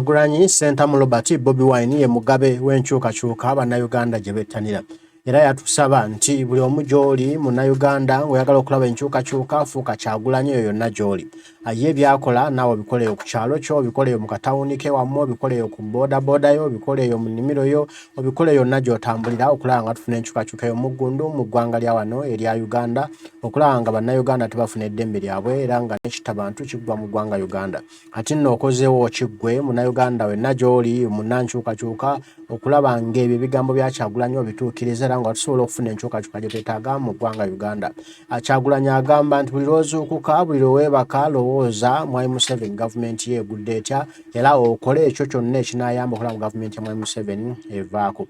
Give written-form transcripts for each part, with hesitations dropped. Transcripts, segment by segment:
Kyagulanyi Ntebe Bobi Wine ye mugabe w'enkyukakyuka bannayuganda gye bettanira. Era yatusaba nti buli omu gy'oli munnayuganda ng'oyagala okulaba enkyukakyuka fuuka Kyagulanyi eyo yonna gy'oli. Ye byakola naawe bikoleyo ku kyalo kyo, bikoleyo mu katawuni ke wammwe, bikoleyo ku boda yo, bikoleyo mu nnimiro yo, obikoleyo yonna gy'otambulira okulaba nga tufuna enkyukakyuka y'omuggundu mu ggwanga lya wano erya Uganda, okulaba nga bannayuganda tebafuna eddembe lyabwe era nga n'ekitabantu kiggwa mu ggwanga Uganda. Ati nno okozeewo kiggwe munnayuganda wenna gy'oli munnankyukakyuka okulaba ng'ebyo ebigambo bya Kyagulanyi obituukiriza era nga tusobola okufuna enkyukakyuka gye twetaaga mu ggwanga Uganda. Kyagulanyi agamba nti buli lw'ozuukuka buli lweweebaka lowooza Mwai Museveni gavumenti ye egudde etya era okole ekyo kyonna ekinaayamba okulaba mu gavumenti ya Mwai Museveni evaako.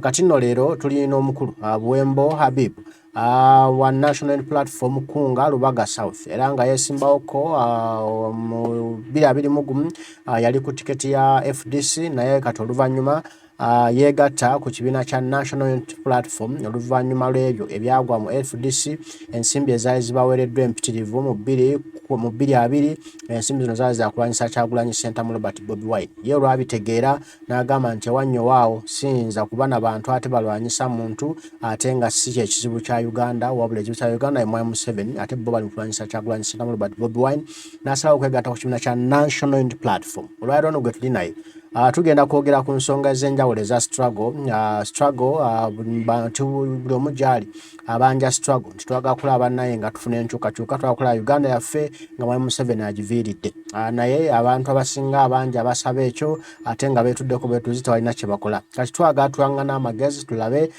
Kati nno leero tulina omukulu Buwembo Habib wa National Unity Platform Kunga Lubaga South era nga yesimbawoko mu 2021 yali ku tiketi ya FDC naye kati oluvannyuma yegatta ku kibiina kya National Unity Platform oluvannyuma lw'ebyo ebyagwa mu FDC ensimbi ezaali zibaweereddwa empitirivu mu 2020 ensimbi zino zaali zakulwanyisa Kyagulanyi Ntebe Bobi Wine. Ye olwabitegeera n'agamba nti ewannyo waawo siyinza kuba na bantu ate balwanyisa muntu ate nga si kyekizibu kya Uganda wabula ekizibu kya Uganda ye Mwai Museveni ate bo bali mu kulwanyisa Kyagulanyi Ntebe Bobi Wine n'asalawo okwegatta ku kibiina kya National Unity Platform. Olwaleero ono gwe tuli naye tugenda kwogera ku nsonga ez'enjawulo eza struggle buli omu gy'ali abanja struggle nti twagala kulaba naye nga tufuna enkyukakyuka twagala kulaba Uganda yaffe nga Mwai Museveni agiviiridde naye abantu abasinga abangi abasaba ekyo ate nga beetuddeko beetuzi tewalina kye bakola. Kati twagala tuwangana amagezi tulabe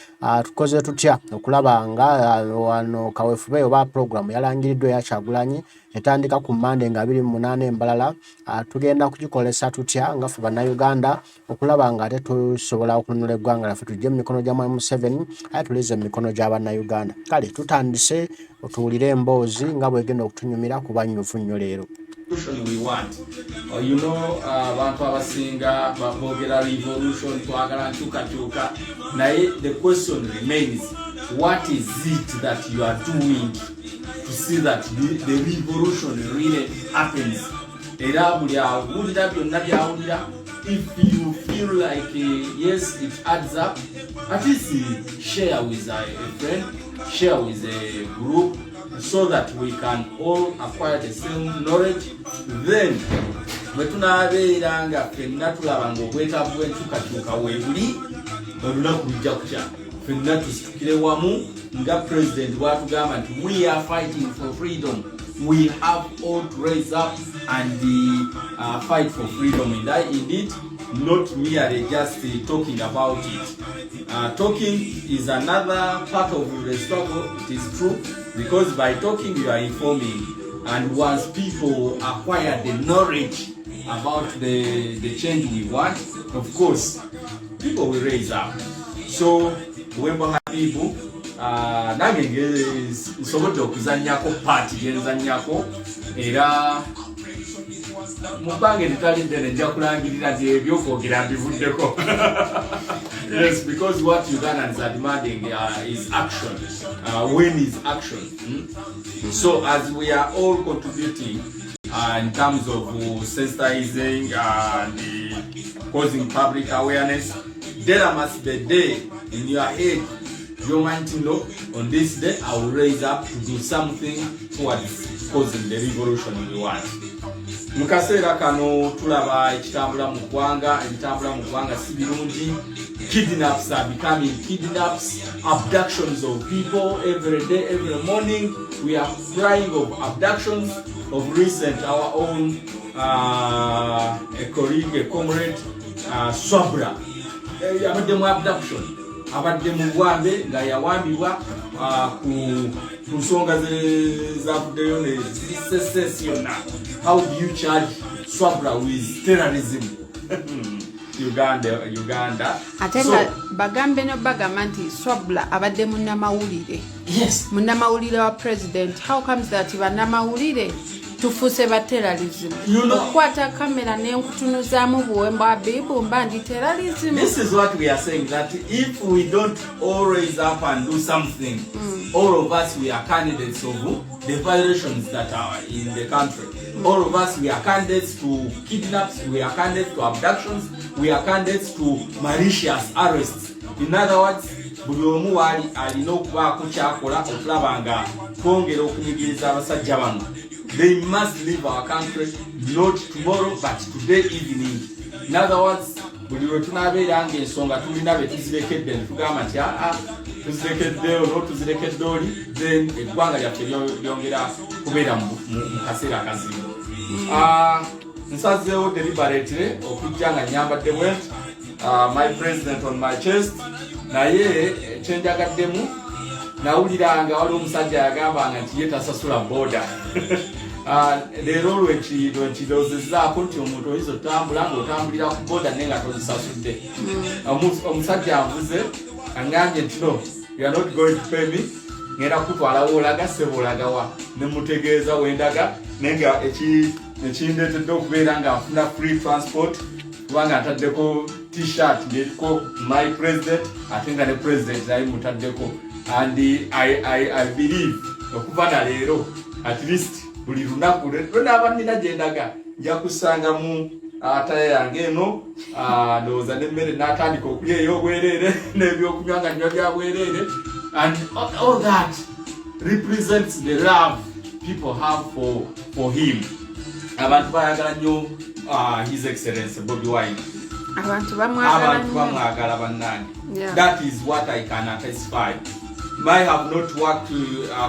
tukoze tutya okulaba nga wano kaweefube oba program yalangiriddwa eya Kyagulanyi etandika ku Monday nga 28 embalala tugenda kugikolesa tutya nga ffe bannayuganda okulaba nga ate tusobola okununula eggwanga lyaffe tujje mu mikono gya Mwai Museveni ate tulize mu mikono gy'abannayuganda. Kale tutandise otuwulire emboozi nga bwegenda okutunyumira ku bannyufu nnyo leero. We want. You know, abantu abasinga babogera revolution twagala nkyukakyuka naye the question remains, what is it that you are doing to see that the revolution really happens? Era buli awulira byonna byawulira, if you feel like yes, it adds up, at least share with a friend, share with a group, so that we can all acquire the same knowledge. Then bwe tunaabeera nga ffenna tulaba ng'obwetaavu bw'enkyukakyuka weebuli olunaku lujja kutya ffenna tusitukire wamu nga president bw'atugamba nti we are fighting for freedom. We have all to raise up and fight for freedom. And indeed, not merely just talking about it. Talking is another part of the struggle, it is true, because by talking you are informing, and once people acquire the knowledge about the change we want, of course, people will raise up. So, Buwembo Habibu, nange nsobodde okuzannyako paati genzannyako era mubange litali ddene nja kulangirira nti ebyokwogera mbivuddeko. Yes, because what Ugandans are demanding is action. When is action? So as we are all contributing in terms of sensitizing and causing public awareness, there must be a day in your head you want to know, on this day I will raise up to do something towards causing the revolution we want. Mukaseera kano tulaba ekitambula mu ggwanga, ebitambula mu ggwanga si birungi. Kidnaps are becoming kidnaps, abductions of people every day, every morning. We are crying of abductions. Of recent, our own a colleague, a comrade, Swabra, abadde mu abduction, abadde mu bwambe nga yawambibwa ku nsonga zavuddeyo ne secession. How do you charge Swabra with terrorism? Uganda. Atenga bagambe no bagamba nti Swabra abadde munnamawulire. Yes. Munnamawulire wa president. How comes that bannamawulire tufuse ba terrorism? Okwata kamera n'enkutunuzaamu Buwembo Habibu mba ndi terrorism. This is what we are saying, that if we don't all raise up and do something, all of us we are candidates of the violations that are in the country. All of us, we are candidates to kidnaps, we are candidates to abductions, we are candidates to malicious arrests. In other words, buli omu alina okubaako kyakola okulaba nga twongera okunyigiriza abasajja bano. They must leave our country not tomorrow but today evening. In other words, buli lwe tunaabeera ng'ensonga tulina be tuzirekedde ne tugamba nti tuzirekedde olwo tuzirekedde oli, then eggwanga lyaffe lyongera kubeera mu kaseera akazibu. Nsazeewo deliberately okujja nga nyambadde bwenti my president on my chest, naye kyenjagaddemu nawuliranga waliwo omusajja yagambanga nti ye tasasula boda. Leero lwenkirowoozezaako nti omuntu oyinza otambula ng'otambulira ku boda naye nga tozisasudde. Omusajja anvuze aŋŋambye nti no, you are not going to pay me, ngenda kutwala woolaga ssebo olagawa, ne mutegeeza wendaga naye nga ekindeetedde okubeera nga nfuna free transport kubanga ntaddeko t-shirt ng'eriko my president ate nga ne president naye mutaddeko. And I believe okuva na leero at least buli lunaku lwenaaba nina gyendaga nja kusangamu ataya yange eno, ndowooza n'emmere n'atandika okulya ey'obwereere n'ebyokunywa nga nywa bya bwereere, and all that represents the love people have for him. Abantu bayagala nnyo his excellency Bobi Wine. Abantu bamwagala bannange. That is what I can testify. I have not worked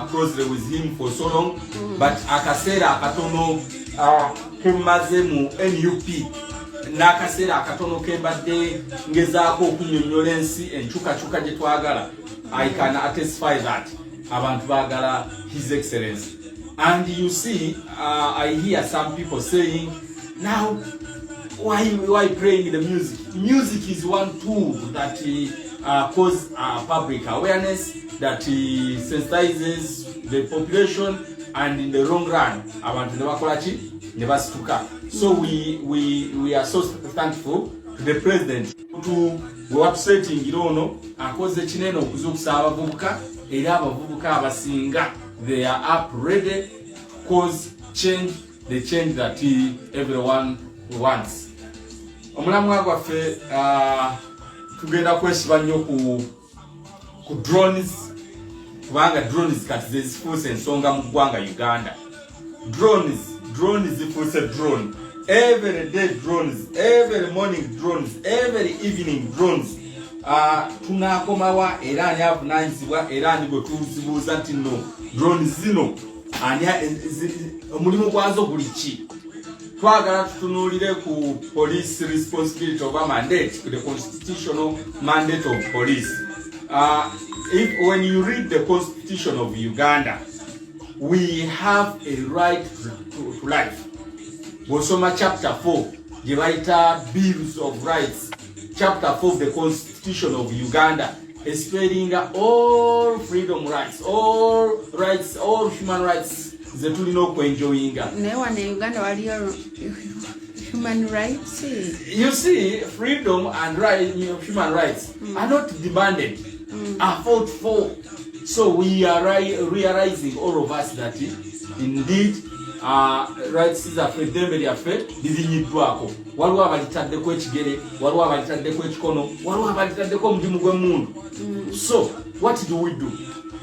closely with him for so long, but akaseera akatono kemaze mu NUP n'akaseera akatono kembadde ngezaako okunyonnyola ensi enkyukakyuka gye twagala, I can testify that abantu baagala his excellency. And you see, I hear some people saying, now why playing the music? Music is one tool that causes public awareness, that sensitizes the population, and in the long run abantu nebakolachi nebasituka. So we are so thankful to the president to website ono akoze kinene okuzukusa abavubuka, era abavubuka abasinga they are up ready to cause change, the change that everyone wants. Omulamwa gwaffe tugenda kwesiba nnyo ku drones, kubanga drones kati zezifuuse ensonga mu ggwanga Uganda. Drones zifuuse drone. Every day drones, every morning drones, every evening drones. Tunakomawa era ani avunanyizibwa era ani gwe tuzibuuza nti no drones zino ani omulimu gwazo guli ki? Twagala tutunuulire ku police responsibility of a mandate, the constitutional mandate of police. When you read the constitution of Uganda, we have a right to life. Bosoma chapter 4, the writer Bills of Rights, chapter 4 of the constitution of Uganda, spelling all freedom rights, all rights, all human rights. Zetulino kwenjoyinga. Newa ne Uganda waliyo human rights. You see, freedom and human rights are not demanded, are fought for. So we are realizing, all of us, that indeed rights is a Ntebe Yafe bizinyiddwako. Waliwo abalitadeko ekigere, waliwo abalitadeko ekikono, waliwo abalitadeko omulimu gw'emmundu. So what do we do?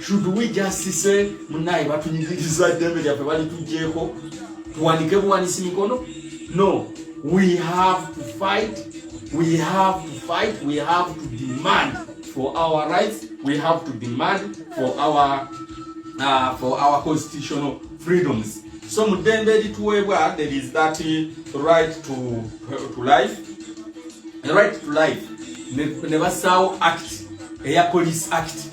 Should we just say munayi batunyigiriza Ntebe Yafe balitugyeko tuwanike buwanisi mikono? No, we have to fight, we have to demand for our rights, we have to demand for our constitutional freedoms. So mudembe lituweebwa, there is that right to life. The right to life. Nebasawo Act, Air Police Act.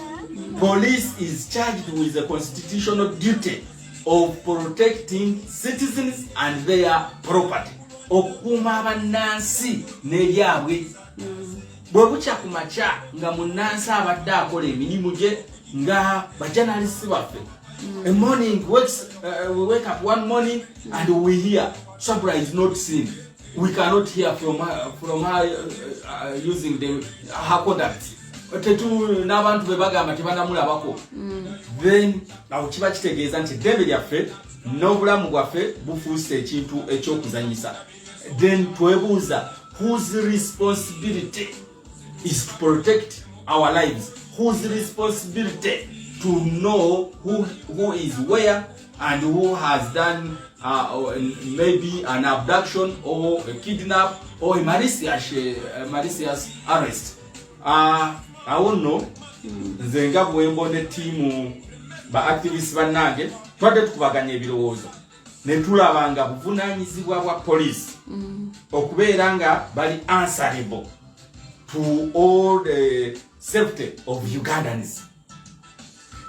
Police is charged with the constitutional duty of protecting citizens and their property. Okuma bannansi n'ebyabwe. Bwe bukya ku makya nga munnansi abadde akola emirimu gye nga bajanalisi baffe. A morning, we wake up one morning and we hear Sabra is not seen. We cannot hear from her using her conduct. tetu n'abantu be bagamba tebanamulabako then awo kiba kitegeeza nti eddembe lyaffe n'obulamu bwaffe bufuuse ekintu ekyokuzanyisa. Then twebuuza, whose responsibility is to protect our lives? Whose responsibility to know who is where and who has done maybe an abduction or a kidnap or a malicious arrest? I won't know. Nze nga bwe mbona ttiimu ba activists bannange twadde tukubaganya ebirowoozo ne tulaba nga buvunaanyizibwa bwa police okubeera nga bali answerable to all the safety of Ugandans.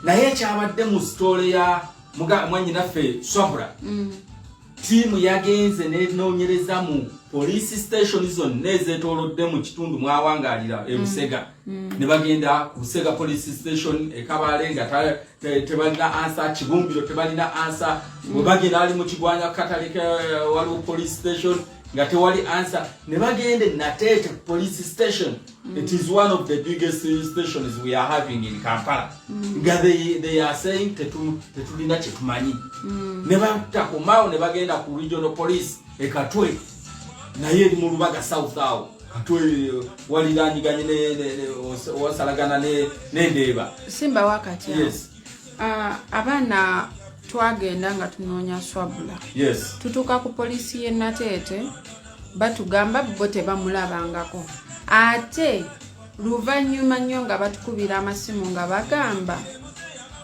Naye kyabadde mu story ya mwannyinaffe Swabra, tiimu yagenze n'enoonyereza mu police station zonna ezeetoolodde mu kitundu mwawangaalira e Busega. Ne bagenda ku Busega police station e Kabale nga tebalina answer, Kibumbiro tebalina answer, bwe bagenda ali mu Kigwanya Katale waliwo police station nga tewali answer. Ne bagenda Nateete police station. It is one of the biggest stations we are having in Kampala. They are saying tetulina kye tumanyi. Ne batakomawo ne bagenda ku regional police e Katwe. Naye eri mu Lubaga South awo Katwe waliranyiganye wasalagana n'Endeeba. Simba wakati. Yes. Abaana twagenda nga tunoonya Swabula. Yes. Tutuuka ku poliisi y'e Nateete batugamba bo tebamulabangako. Ate luvannyuma nnyo nga batukubira amasimu nga bagamba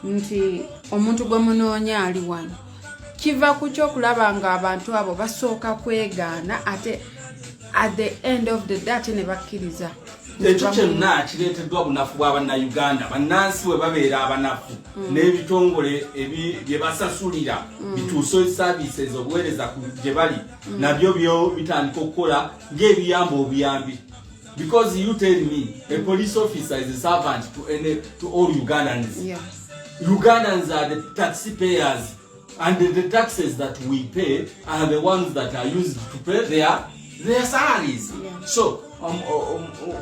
nti omuntu gwe munoonya ali wano. Kiva ku kyokulaba nga abantu abo basooka kwegaana ate at the end of the day ate ne bakkiriza. Ekyo kyonna kireeteddwa bunafu bw'Abannayuganda. Bannansi bwe babeera abanafu n'ebitongole bye basasulira bituusa services obuweereza gye bali nabyo byo bitandika okukola ng'ebiyamba obuyambi. Because you tell me a police officer is a servant to all Ugandans. Yeah. Ugandans are the taxpayers, and the taxes that we pay are the ones that are used to pay their salaries. Yeah. So,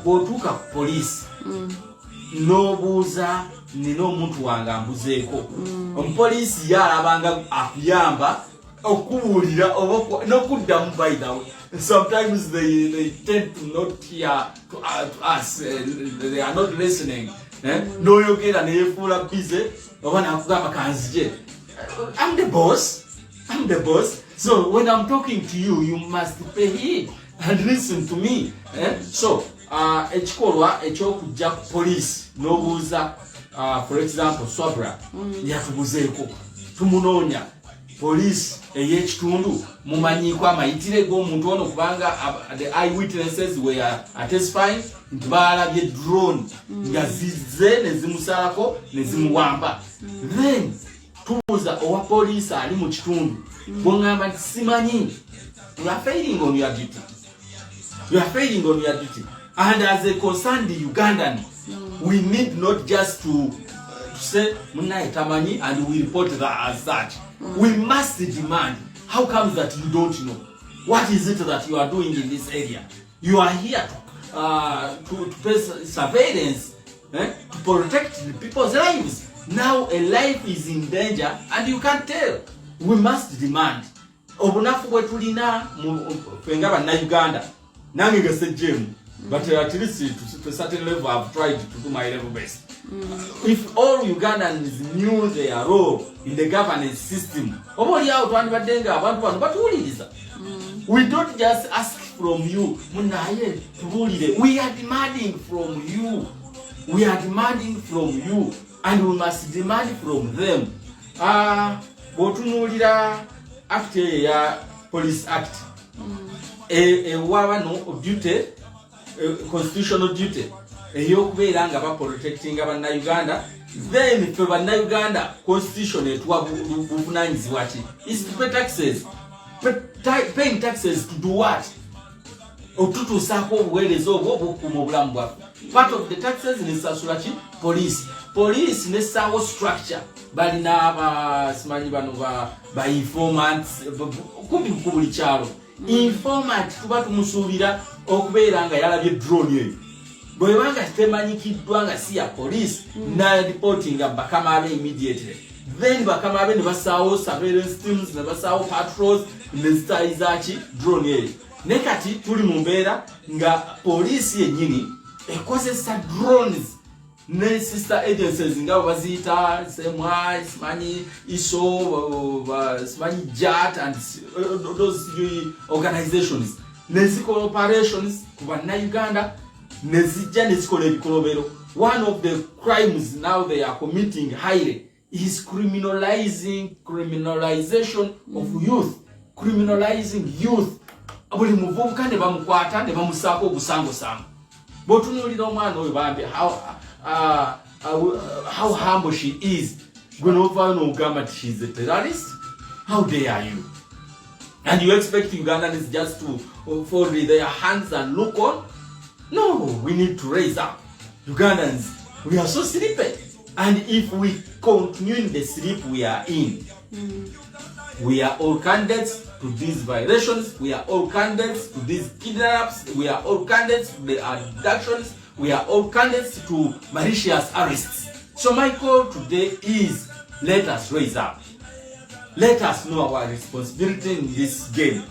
bw'otuuka ku police n'obuuza nina omuntu wange ambuzeeko, omupoliisi ye alabanga akuyamba okubuulira oba n'okuddamu. By the way, sometimes they tend to not hear to us. They are not listening. N'oyogera ne yeefuula busy oba n'akugamba kanzije. I'm the boss. So when I'm talking to you, you must pay heed and listen to me. So ekikolwa ekyokujja ku police n'obuuza, for example Swabra yatubuzeeko tumunoonya. Police ey'ekitundu mumanyiko amayitire g'omuntu ono kubanga the eyewitnesses were testifying nti baalabye drone nga zizze ne zimusalako ne zimuwamba. Then tubuuza owa police ali mu kitundu bw'ongamba nti simanyi. You are failing on your duty. You are failing on your duty. And as a concerned Ugandan, we need not just to say Munai Tamanyi and we report that as such. We must demand. How comes that you don't know? What is it that you are doing in this area? You are here to pay surveillance, to protect the people's lives. Now a life is in danger and you can't tell. We must demand. Obunafu bwe tulina fenga Bannayuganda nange gasejjemu, but at least to a certain level I've tried to do my level best. If all Ugandans knew their role in the governance system, we don't just ask from you. We are demanding from you. We are demanding from you, and we must demand from them. Botunulira act ya Police Act. No duty, constitutional duty. Eyokubeera nga protecting Abannayuganda. Then if Abannayuganda constitution etuwa buvunaanyizibwa ki is to pay taxes. Paying taxes to do what? Otutuusaako obuweereza obwo bukuuma obulamu bwaffe. Part of the taxes nesasula ki? Police. Police nessaawo structure. Balina simanyi bano ba informants kumpi ku buli kyalo. Informant tuba tumusuubira okubeera nga yalabye drone eyo bwe banga temanyikiddwa nga si ya police na reporting bakama abe immediately, then bakama abe ne basaawo surveillance teams ne basaawo patrols ne zitayizaaki drone eyo. Ne kati tuli mu mbeera nga police yennyini ekozesa drones ne sister agencies nga baziyita SSEMUJU, simanyi ISO, simanyi JAT and those organizations ne zikola operations ku Bannayuganda ne zijja ne zikola ebikolobero. One of the crimes now they are committing highly is criminalization of youth. Criminalizing youth. Buli muvubuka ne bamukwata ne bamusaako obusango-sango. Botunuulira omwana oyo bambi how humble she is. Gwe n'ovaayo n'ogamba nti she's a terrorist? How dare you? And you expect Ugandans just to fold their hands and look on? No, we need to raise up. Ugandans, we are so sleepy. And if we continue in the sleep we are in, we are all candidates to these violations, we are all candidates to these kidnaps, we are all candidates to the abductions, we are all candidates to malicious arrests. So my call today is, let us raise up. Let us know our responsibility in this game.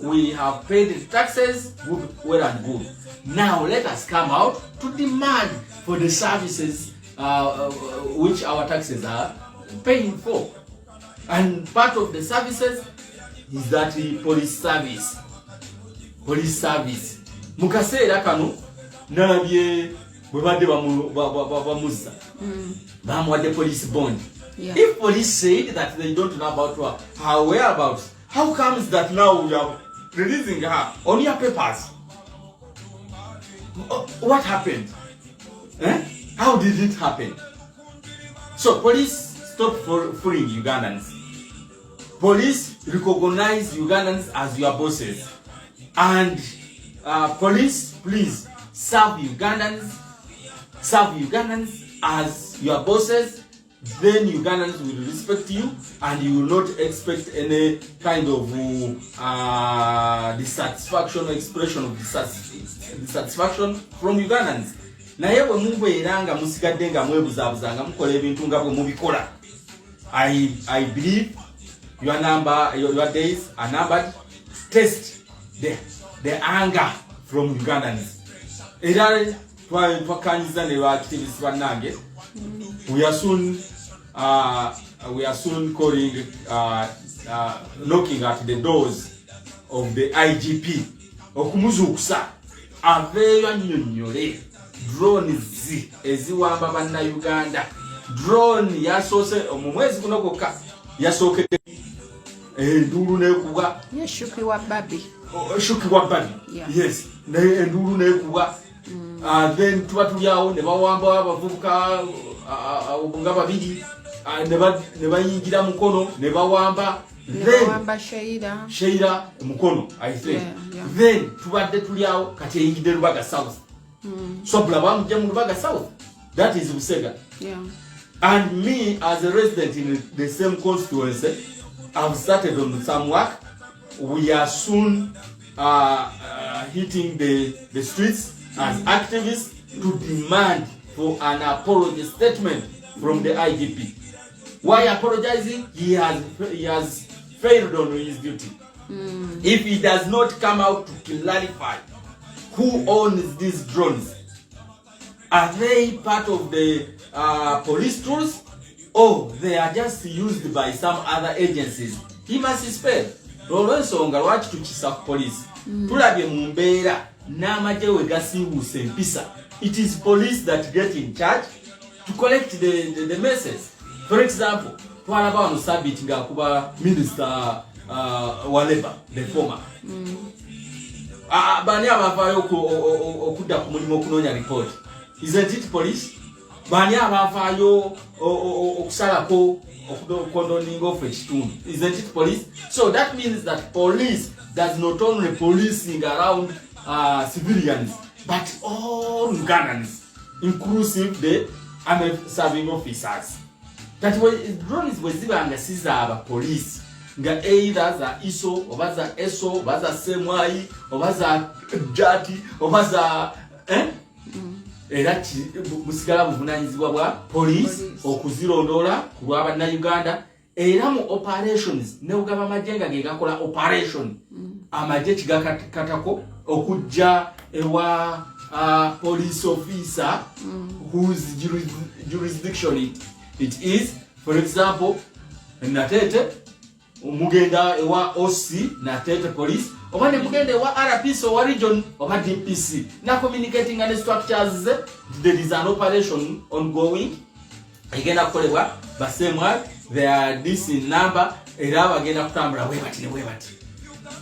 We have paid the taxes, good, well and good. Now let us come out to demand for the services which our taxes are paying for. And part of the services is that police service. Police service. Mukaseera kano nalabye bwe badde bamuzza. Bamuwadde police bond. Yeah. If police said that they don't know about her whereabouts, how comes that now we are releasing her on your papers? What happened? How did it happen? So police stop freeing Ugandans. Police recognize Ugandans as your bosses. And police, please serve Ugandans as your bosses. Then Ugandans will respect you and you will not expect any kind of dissatisfaction or expression of dissatisfaction from Ugandans. Naye bwe mubeera nga musigadde nga mwebuzabuza nga mukola ebintu nga bwe mubikola, I believe your days are numbered. Test the anger from Ugandans. Era twakanyiza ne baakitivists bannange. We are soon calling, knocking at the doors of the IGP. Okumuzukusa aveyo annyonnyole drones eziwamba Bannayuganda. Drone yasoose mu mwezi guno gwokka yasookedde enduulu n'ekubwa. Yashukibwa Babi. Shukibwa Babi. Yes. Enduulu n'ekubwa. Then tuba tulyawo ne bawamba abavubuka nga babiri ne bayingira Mukono ne bawamba. Sheira Mukono, I think. Yeah. Then tubadde tulyawo kati eyingidde Lubaga South. So bulaba mujja mu Lubaga South. That is Busega. Yeah. And me as a resident in the same constituency, I've started on some work. We are soon hitting the streets as activists to demand for an apology statement from the IGP. Why apologizing? He has failed on his duty. If he does not come out to clarify who owns these drones, are they part of the police tools or they are just used by some other agencies? He must spell. Olw'ensonga lwaki tukisa ku police? Tulabye mu mbeera n'amagye we gasiibuusa empisa. It is police that get in charge to collect the message. For example, twalaba wano Sabit ng'akuba Minister wa Labour, the former. Bani abavaayo okudda ku mulimu okunoonya report? Isn't it police? Bani abavaayo okusalako condoning off ekitundu? Isn't it police? So that means that police does not only policing around civilians, but all Ugandans, inclusive the army serving officers. That way, drones were zibanga siza police. Nga either za ISO, oba za ESO, oba za SSEMUJU, oba za JAT, oba za era busigala buvunanyizibwa bwa police okuzirondoola ku lw'Abannayuganda. Era mu operations ne ugaba amajenga ge gakola operation amaje kigakatako okujja ewa police officer whose jurisdiction it is. For example, Natete mugenda ewa OC Natete police oba ne mugenda ewa RPC or region oba DPC na communicating and structures. There is an operation ongoing egenda kukolebwa basemwa. They are this in number. Era bagenda kutambula webati ne webati.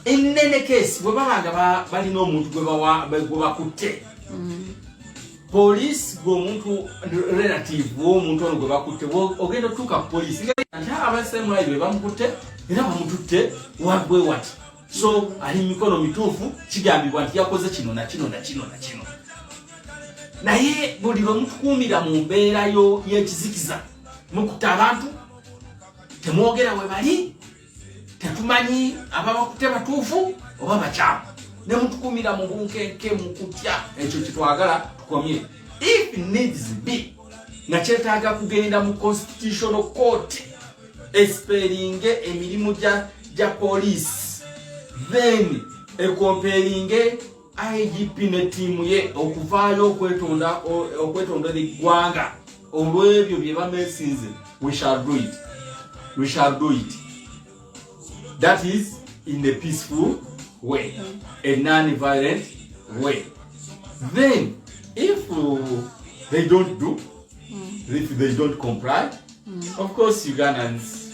In any case, we babanga balina omuntu gwe bakutte. Police go muntu relative wo muntu ono gwe bakutte. Ogenda tuka police. Nta abasemwa ibe bamukutte era bamututte wagwe wati. So ali mikono mituufu kigambibwa nti yakoze kino na kino na kino na kino. Naye buli bamutukumira mu mbeera yo y'ekizikiza mukutte abantu temwogera we bali tetumanyi ababakutte batuufu oba bakyamu ne mutukumira mu bunkenke mu kutya ekyo kitwagala tukomye. If needs be nga kyetaaga kugenda mu constitutional court esperinge emirimu gya police then comparinge IGP ne tiimu ye okuvaayo okwetondera eggwanga olw'ebyo bye bamesinze. We shall do it. We shall do it. That is in a peaceful way, a non-violent way. Then, if they don't do, if they don't comply, of course, Ugandans,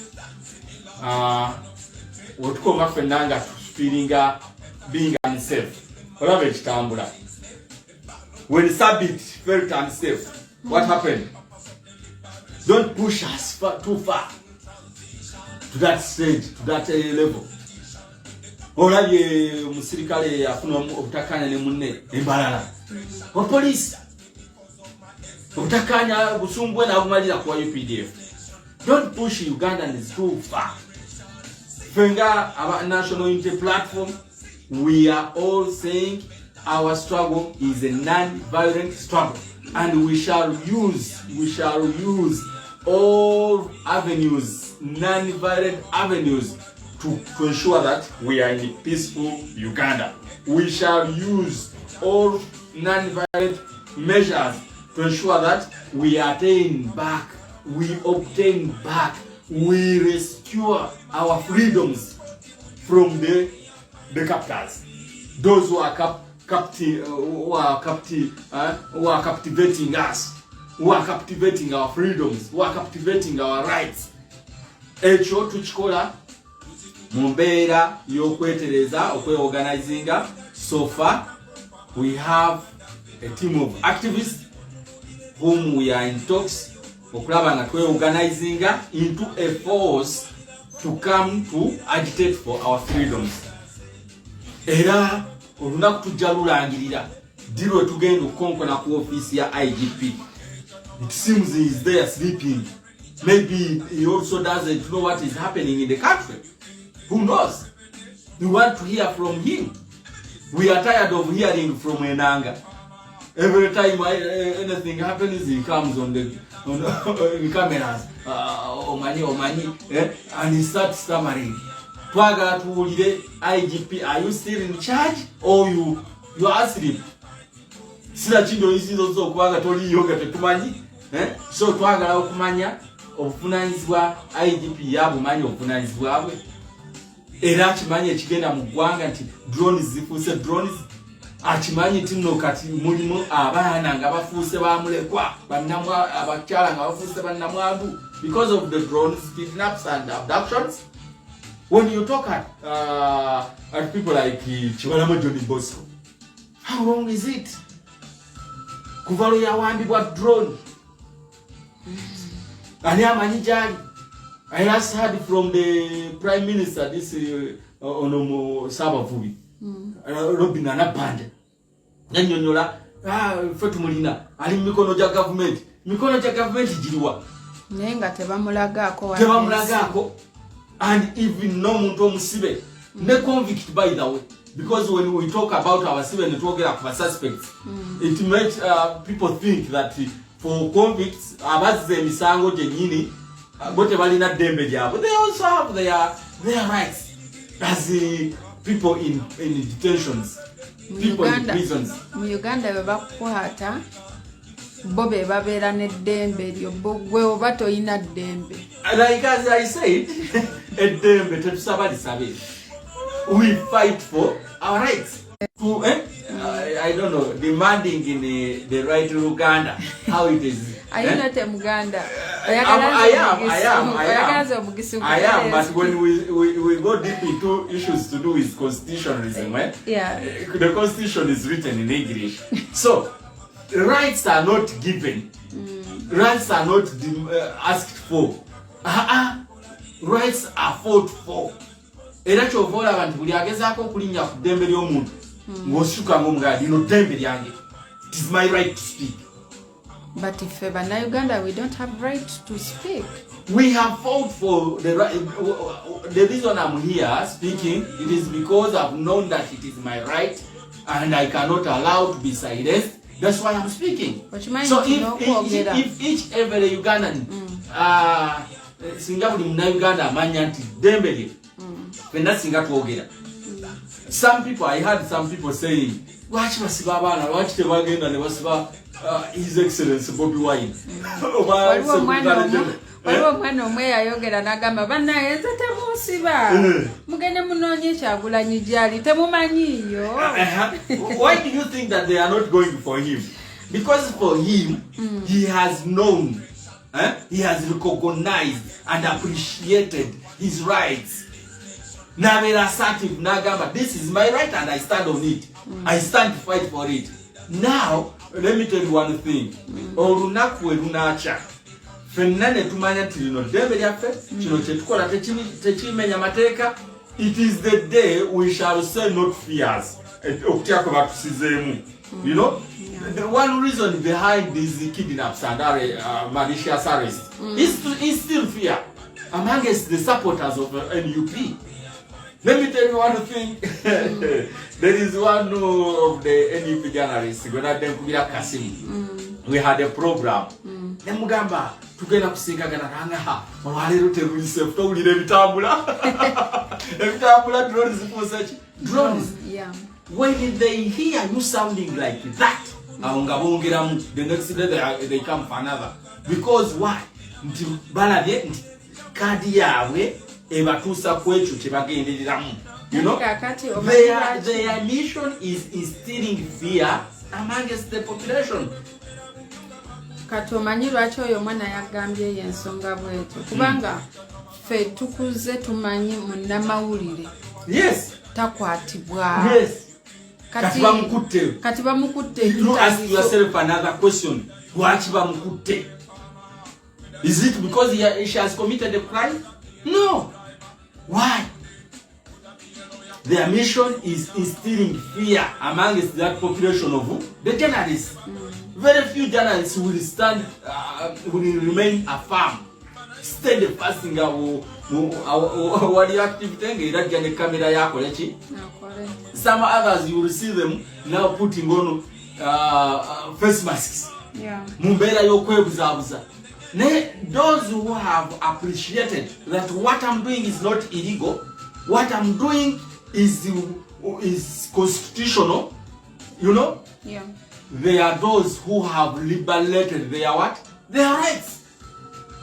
what come up and feeling being unsafe. When Sabit felt unsafe, what happened? Don't push us too far. To that stage, to that level. Olabye musirikale afuna obutakanya ne munne embalala. O police. Obutakanya busumbwe na bumalira kwa UPDF. Don't push Ugandans too far. Fenga our national unity platform, we are all saying our struggle is a non-violent struggle, and we shall use all avenues, non-violent avenues, to ensure that we are in peaceful Uganda. We shall use all non-violent measures to ensure that we attain back, we obtain back, we rescue our freedoms from the captors, those who are captivating us, who are captivating our freedoms, who are captivating our rights. Ekyo tukikola mu mbeera y'okwetereza okweorganizinga. So far we have a team of activists whom we are in talks okulaba nga tweorganizinga into a force to come to agitate for our freedoms. Era olunaku tujja lulangirira diro tugenda okukonkona ku office ya IGP. It seems he is there sleeping. Maybe he also doesn't know what is happening in the country. Who knows? We want to hear from him. We are tired of hearing from Enanga. Every time anything happens, he comes on the cameras. Omanyi, and he starts stammering. Twagala tuwulire IGP, are you still in charge or you are asleep? Sina chindo isizo zo kubanga toliyo tetumanyi. So twagala okumanya obuvunanyizibwa IGP yabumanyi obuvunanyizibwa bwe. Era akimanyi ekigenda mu ggwanga nti drones zifuuse drones. Akimanyi nti nno kati mulimu abaana nga bafuuse bamulekwa, abakyala nga bafuuse bannamwandu because of the drones, kidnaps and abductions. When you talk at people like Chiwalamo Johnny Bosco, how wrong is it? Kuvalo yawambibwa drone. Ani amanyi jali. I last heard from the Prime Minister, this Ono Bobi, Robin Anapande. Nyonyola, fetu mulina, ali mikono ja government. Mikono ja government jiriwa. Nenga tebamulagako. Tebamulagako. And even no muntu omusibe. Ne convict by the way. because when we talk about our civil Twagala suspects, it makes people think that for convicts, abazize emisango gyenyini bote balina dembe lyabwe. They also have their rights as people in detentions, people in prisons. Mu Uganda bwe bakwata bo be babeera n'eddembe lyo gwe oba toyina ddembe. Like as I said, eddembe tetusaba lisabe. We fight for our rights. I don't know, demanding in the right to Uganda, how it is. Are you not a Muganda? I am, but when we go deep into issues to do with constitutionalism, the constitution is written in English. So, rights are not given, rights are not asked for. Rights are fought for. Era kyovola abantu buli agezaako okulinnya ku ddembe ly'omuntu ng'osituka ng'omugadi lino ddembe lyange. It is my right to speak. But if Uganda, we don't have right to speak. We have fought for the right. The reason I'm here speaking, it is because I've known that it is my right and I cannot allow to be silenced. That's why I'm speaking. So if each every Ugandan, singa buli munnauganda amanya nti ddembe lye fenna singa twogera. Some people, I heard some people saying, lwaki basiba abaana, lwaki tebagenda ne basiba His Excellency Bobi Wine. Waliwo omwana omwe yayogera n'agamba bannaye nze temunsiba mugende munoonye Kyagulanyi gy'ali temumanyiiyo. Why do you think that they are not going for him? Because for him, he has known, he has recognized and appreciated his rights. Nabera assertive nagamba, this is my right and I stand on it. I stand to fight for it. Now, let me tell you one thing. Olunaku elunacha. Fenna ne tumanya nti lino ddembe lyaffe, kino kye tukola tekimenya mateeka. It is the day we shall say not fears. Okutya kwe batusizeemu. You know? The one reason behind these kidnaps and malicious arrests is still fear amongst the supporters of NUP. Let me tell you one thing. There is one of the NUP journalists, we had a program. Nemugamba, tugenda kusinkagana nanga olwaleero terulise towulira ebitambula. Ebitambula drones zifuuse drones. When they hear you sounding like that, the next day they come for another. Because why? Nti balabye nti kadi yaabwe ebatuusa ku ekyo kye bagendereramu. You know, their mission is instilling fear amongst the population. Kati omanyi lwaki oyo omwana yagambye y'ensonga bwetyo kubanga ffe tukuze tumanyi munnamawulire takwatibwa. Kati bamukutte. You ask yourself another question. Lwaki bamukutte? Is it because she has committed a crime? No. Why? Their mission is instilling fear amongst that population of the journalists. Very few journalists will stand, will remain firm. Stand fasting. Some others you will see them now putting on face masks. Those who have appreciated that what I'm doing is not illegal, what I'm doing is constitutional, you know? They are those who have liberated their what? Their rights.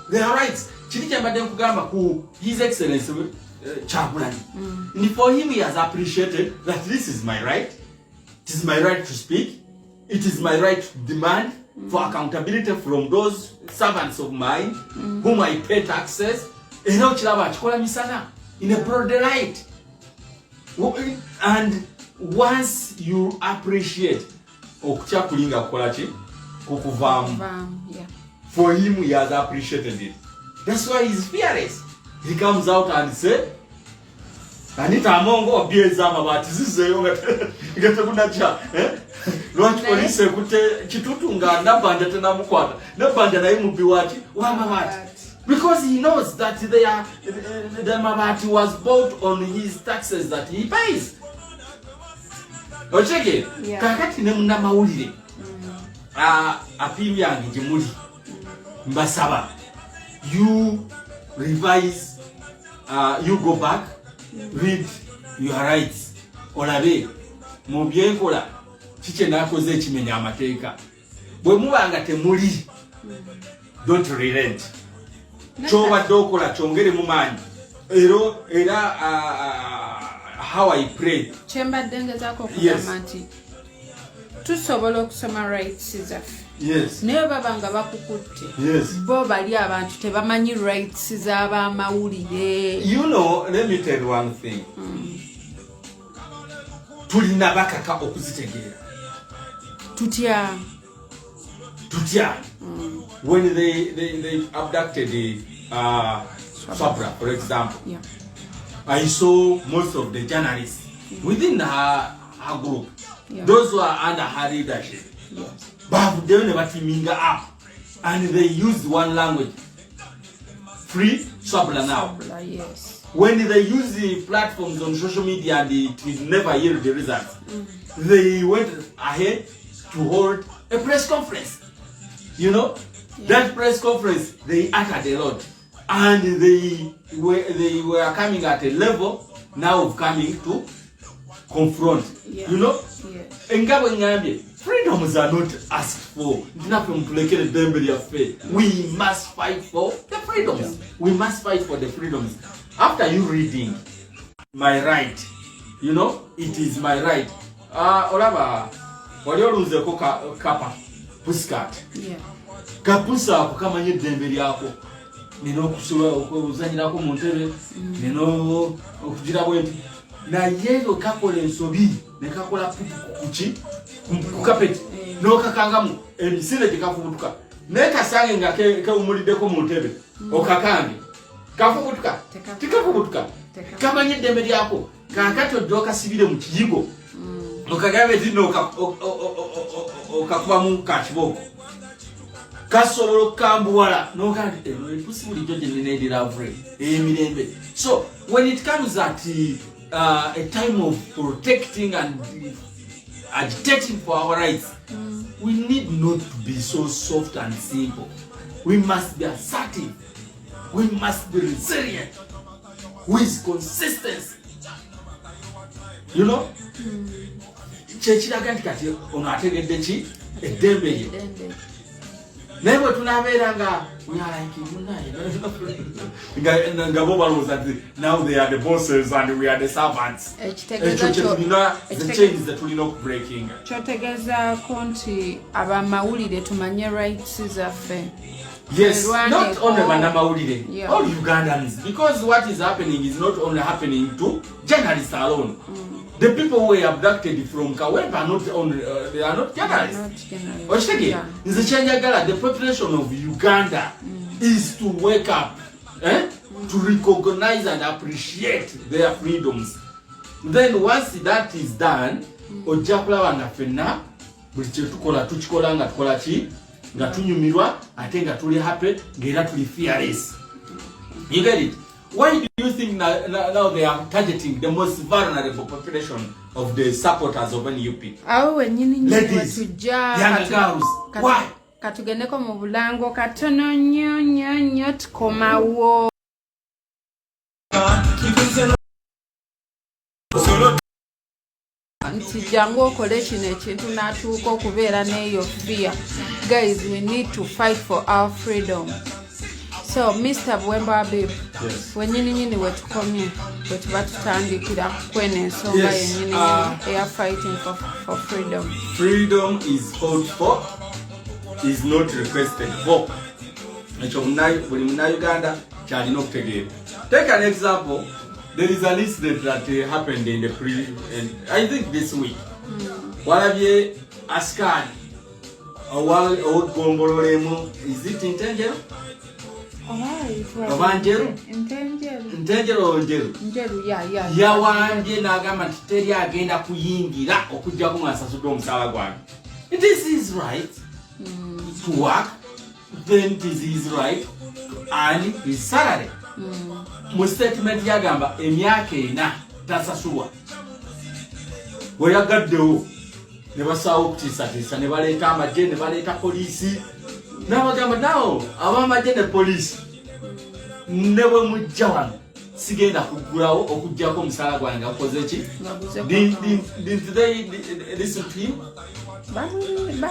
Their rights. His Excellency Kyagulanyi. And for him, he has appreciated that this is my right. It is my right to speak. It is my right to demand for accountability from those servants of mine whom I pay taxes. In a broad light. And once you appreciate for him, he has appreciated it. That's why he's fearless. He comes out and says, Anita Mongo Biezama, but this is a get a good Launch police kute chitutunga nabanja tena mukwata nabanja na imu biwati wa mabati because he knows that the mabati was bought on his taxes that he pays. Ochege kakati ne munamawulire apimi yange gye muli mbasaba you revise you go back read your rights olabe mu byenkola kike nakoze ekimenya amateeka bwe mubanga temuli don't relent kyobadde okola kyongere mu maanyi era how I pray kyembadde ngezaako okugamba nti tusobola okusoma rights zaffe naye baba nga bakukutte bo bali abantu tebamanyi rights z'abamawulire. You know, let me tell you one thing. Tulina bakaka okuzitegeera tutya when they abducted the Swabra, for example. I saw most of the journalists within her group, those who are under her leadership, but they never teaming up, and they used one language, free Swabra now. When they use the platforms on social media and it never yield the results, they went ahead to hold a press conference. You know, that press conference, they uttered a lot. And they were coming at a level now of coming to confront. You know? Freedoms are not asked for. We must fight for the freedoms. We must fight for the freedoms. After you reading my right, you know, it is my right. Olaba, walioluze ko kapa puskat. Kapusa kukamanye dembeli yako. Nino kusula okuzanyira ko mu ntebe. Nino okugira bwenti. Na yero kakola ensobi ne kakola kuchi ku carpet. No kakangamu emisile gikafubutuka. Ne kasange nga ke umulideko mu ntebe. Okakange. Kafubutuka. Tikafubutuka. Kamanye dembeli yako. Kakato joka sibile mu kiyigo. Okagabe dino okakuba mu kachiboko. Kasolo kambuwala no kandi possibly joje nenedira avre emirembe. So when it comes at a time of protecting and agitating for our rights, we need not to be so soft and simple. We must be assertive. We must be resilient with consistency. You know? Chechiraga kati onategedde ki eddembe. Never to Naveranga, we are like now they are the bosses and we are the servants. The chains that we not breaking. Chotegeza konti abamawulire tumanye rights zaffe. Yes, not only Banamawulire, all Ugandans, because what is happening is not only happening to journalists alone. The people who were abducted from Kawemba are not only, they are not journalists. The population of Uganda is to wake up, to recognize and appreciate their freedoms. Then once that is done, Ojakula and Fena, which tukola nga tukola chi, nga tunyumirwa, ate nga tuli happy, nga tuli fearless. You get it? Why do you think now they are targeting the most vulnerable population of the supporters of NUP? Ladies, young girls. Why? Katugendeko mu bulango katono nnyo tukomawo. Nti jangu okole kino ekintu n'atuuka okubeera n'eyo fear. Guys, we need to fight for our freedom. So, Mr. Bwemba Babe, when you were to come here, but tutandikira kwene ensonga yennyini they are fighting for freedom. Freedom is fought for, is not requested for. Buli Munnayuganda kyalina okutegeera. Take an example. There is an incident that happened in the I think this week. Walabye askari ow'eggombolola is it Ntenjeru? Ntenjeru Njeru yawambye n'agamba nti teri agenda kuyingira okujja kumwasasudde omusaala gwange. It is his right to work, then it is his right to earn his salary. Mu statement yagamba emyaka 4 tasasulwa. we yagaddewo ne basaawo okutiisatiisa ne baleeta amagye ne baleeta poliisi n'abagamba nawo ab'amagye ne poliisi ne bwe mujja wano sigenda kuggulawo okuggyako omusaala gwange akoze ki did they listen to him?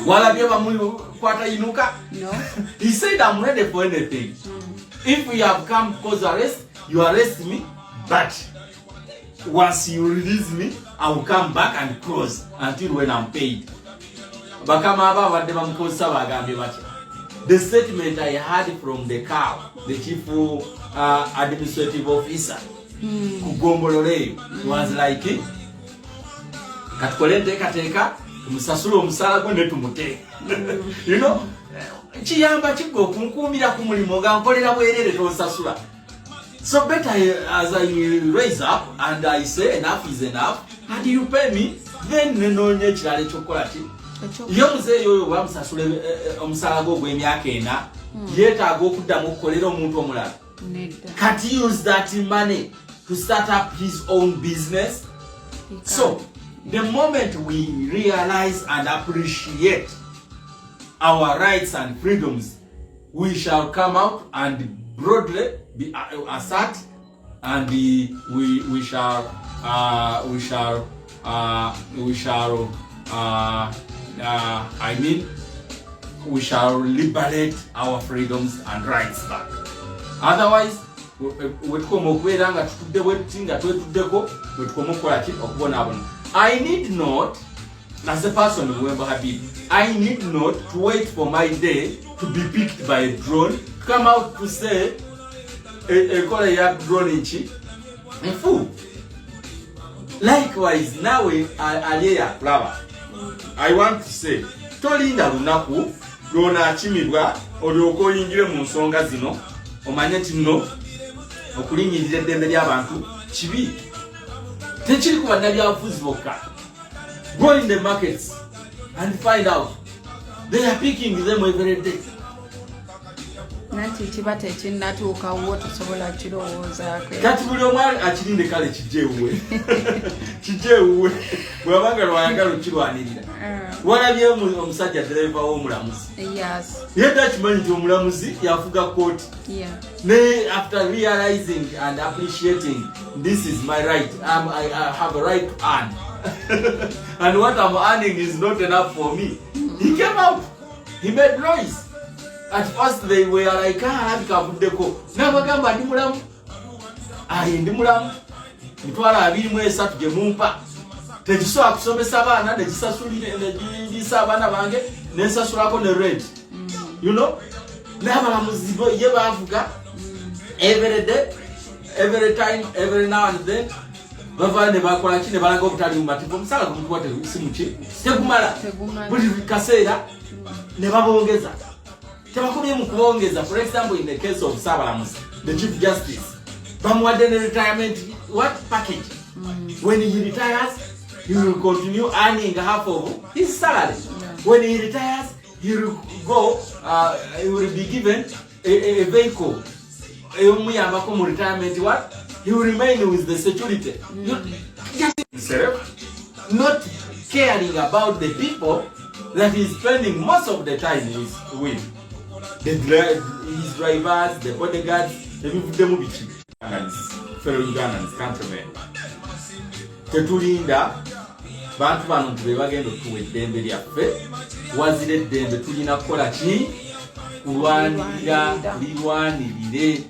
Walabye bamukwata yinuka? No. He said I'm ready for anything. If you have come cause arrest, you arrest me, but once you release me, I will come back and close until when I'm paid. Bakama aba badde bamukozesa bagambye batya. The statement I had from the cow, the chief administrative officer, Kugombolole, was like, katukole nteekateeka tumusasula omusaala gwe ne tumute. You know, kiyamba kigo kunkuumira ku mulimu nga nkolera bwerere tosasula. So better as I raise up and I say enough is enough and you pay me, then nenonye ekirala ekyokukola ki. Yo muzeeyi oyo bamusasula omusaala gwe ogw'emyaka 4 yeetaaga okuddamu okukolera omuntu omulala. Can't use that money to start up his own business. So the moment we realize and appreciate our rights and freedoms, we shall come out and broadly be assert, and we shall liberate our freedoms and rights back. Otherwise, I need not, as a person, remember Habib, I need not to wait for my day to be picked by a drone to come out to say a drone in chi. A fool. Likewise, now I want to say, Tolinda lunaku, lona chimibwa, olyoko yingire mu nsonga zino, omanye tino, okulinyirira eddembe ly'abantu, kibi. Techiri kuba nabyabufuzi bokka. Go in the markets and find out. They are picking them every day. Nanti kibata ekinnatuukawo tosobola kirowoozaako. Kati buli omu akirinde kale kijjeewuwe. Kijjeewuwe. Bw'abanga lwayagala okirwanirira. Walabye omusajja dereva w'omulamuzi. Yes. Yedda akimanyi nti omulamuzi yafuga kooti. Yeah. Ne after realizing and appreciating this is my right, I have a right to earn. And what I'm earning is not enough for me. He came out. He made noise. At first they were like, Kabudeko. Nabagamba ndi mulamu. Ndi mulamu. Mitwala 23 gye mumpa. Tekisobola kusomesa abaana nekisasulisa abaana bange nensasulako ne rent. You know? N'abalamuzi ye bavuga every day, every time, every now and then. Bava ne bakola ki ne balaga obutali mu mativu omusala gumukwate simu ki tegumala buli kaseera ne babongeza tebakomye mu kubongeza. For example, in the case of Sabalamus, the Chief Justice, bamuwadde ne retirement package. When he retires, he will continue earning half of his salary. When he retires, he will go, he will be given a vehicle. Retirement what? He will remain with the security. Not caring about the people that he's spending most of the time with. His drivers, the bodyguards, fellow Ugandans, countrymen. Tetulinda bantu bano tube bagenda okuwa eddembe lyaffe wazira eddembe tulina kukola ki kulwanirira lirwanirire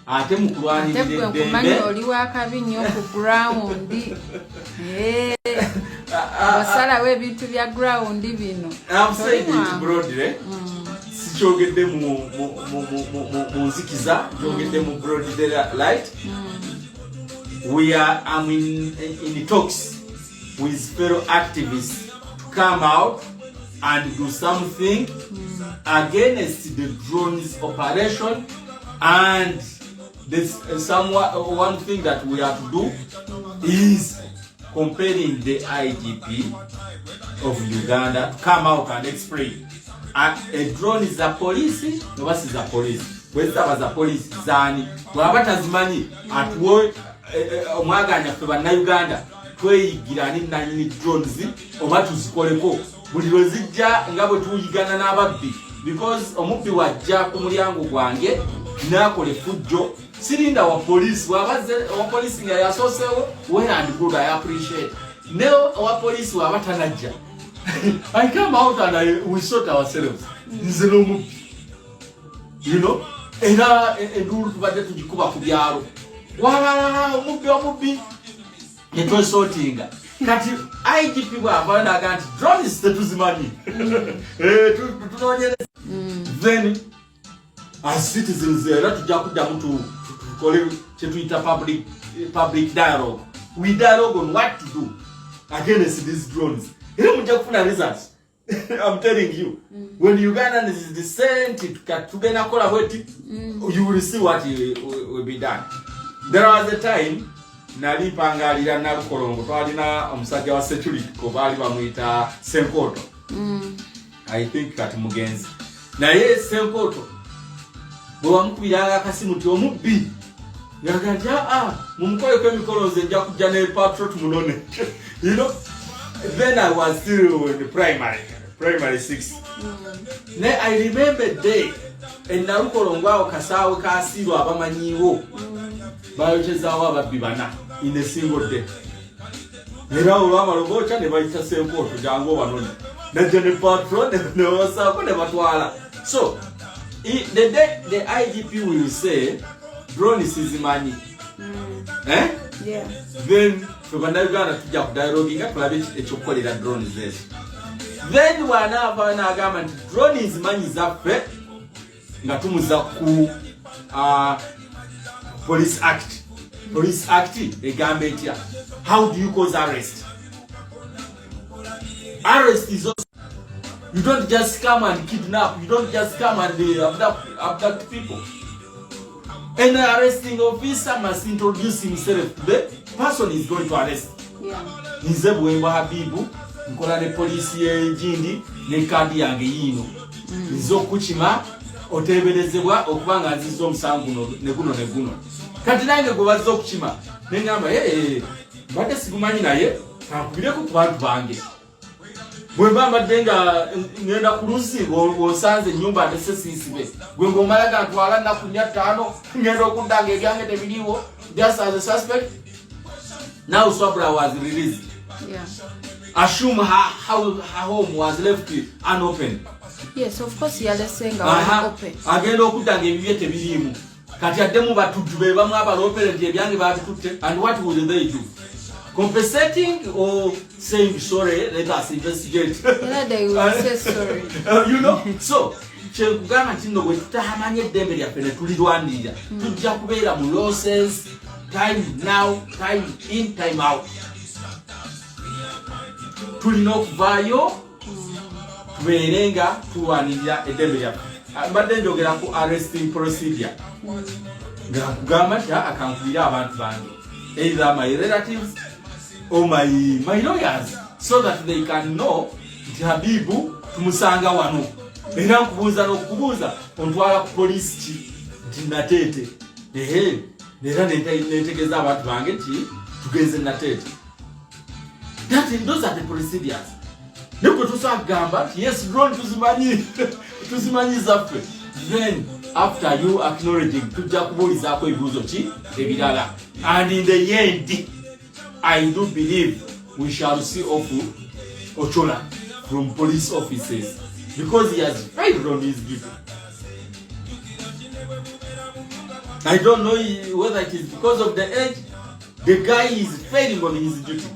ate mu kulwanirira eddembe kumanyi oli wakabi nnyo ku ground basalawo ebintu bya ground bino. I'm saying it broadly. Sikyogedde mu nzikiza kyogedde mu broad light. We are in talks with fellow activists to come out and do something against the drones operation, and this one thing that we have to do is compelling the IGP of Uganda to come out and explain. A drone is a police, no is a police. When was a police, Zani, Wabata Zimani, at work, Omaganya, Fena Uganda, tweyigira ni nanyini drones oba tuzikoleko buli lwe zijja nga bwe tuyigana n'ababbi because omubbi wajja ku mulyango gwange n'akola effujjo sirinda wa police wabaze wa police nga yasosewo well and good. I appreciate no wa police wabatanajja I come out and we sort ourselves nze n'omubbi you know era endulu tubadde tugikuba ku byalo wala omubbi netwesortinga kati IGP bw'avaana aga nti drones tetuzimanyi tunoonyereza then as citizens era tujja kuddamu tukole kyetuyita public dialogue. We dialogue on what to do against these drones. Era mujja kufuna results. I'm telling you, when Uganda is descent tugenda kola bweti, you will see what will be done. There was a time nali pangalira na Lukolongo twalina omusajja wa security ko bali bamuyita Senkoto. I think kati mugenzi naye Senkoto bwe wamukubiranga akasimu ti omubbi yaganja mumukoleko emikolo nze nja kujja ne patrol tumunone you know. Then I was still in the primary 6. I remember day and Narukolongo awo kasaawe kaasirwa abamanyiwo bayokyezaawo ababbi bana in a single day. Era olw'amalobooca ne bayita Senkoto jangu obanone najja ne patrol ne basaako ne batwala. So the day the IGP will say drone is zimanyi yeah. Then Uganda tujja ku dialogue nga tulabe ekyokukolera drone zezo. Then wanaava n'agamba nti drone zimanyi zaffe nga tumuza ku police act egamba etya. How do you cause arrest? Arrest is also, you don't just come and kidnap, you don't just come and abduct people. An arresting officer must introduce himself to the person he's going to arrest. Nze Bwemba Habibu nkola ne police ye Jindi ne kadi yange yino nze okukima oteberezebwa okubanga nzizo omusango ne guno kati nange gwe bazza okukima ne ngamba mbadde sigumanyi naye kankubireko ku bantu bange bwe mbadde nga ngenda ku lusi osanze ennyumba ate sesiisibe gwe ng'omala gantwala nnaku 5 ngenda okuddanga ebyange tebiriiwo just as a suspect. Now Swabra was released. Yeah. Assume her home was left unopened. Yes, of course you are saying open. Agenda okuddanga ebibye tebiriimu kati addemu batujju be bamu abalopere nti ebyange babitutte, and what would they do? Compensating or saying sorry, let us investigate? Yeah, they will say sorry. You know? So, kyekugamba nti nno bwe tutahamanya eddembe lyaffe ne tulirwanirira tujja kubeera mu losses, time now, time in, time out. Tulina okuvaayo tubeere nga tulwanirira eddembe lyaffe. Mbadde njogera ku arresting procedure nga nkugamba nti akankulira abantu bange, either my relatives or my lawyers, so that they can know nti Habibu tumusanga wano. Era nkubuuza n'okubuuza ontwala ku police ki nti Nateete era netegeeza abantu bange nti tugenze Nateete. Those are the procedures. Niko tusagamba nti yes drone tuzimanyi zaffe. Then after you acknowledging tujja kubuulizaako ebibuuzo ki ebirala, and in the end I do believe we shall see off Ochola from police officers because he has failed on his duty. I don't know whether it is because of the age. The guy is failing on his duty.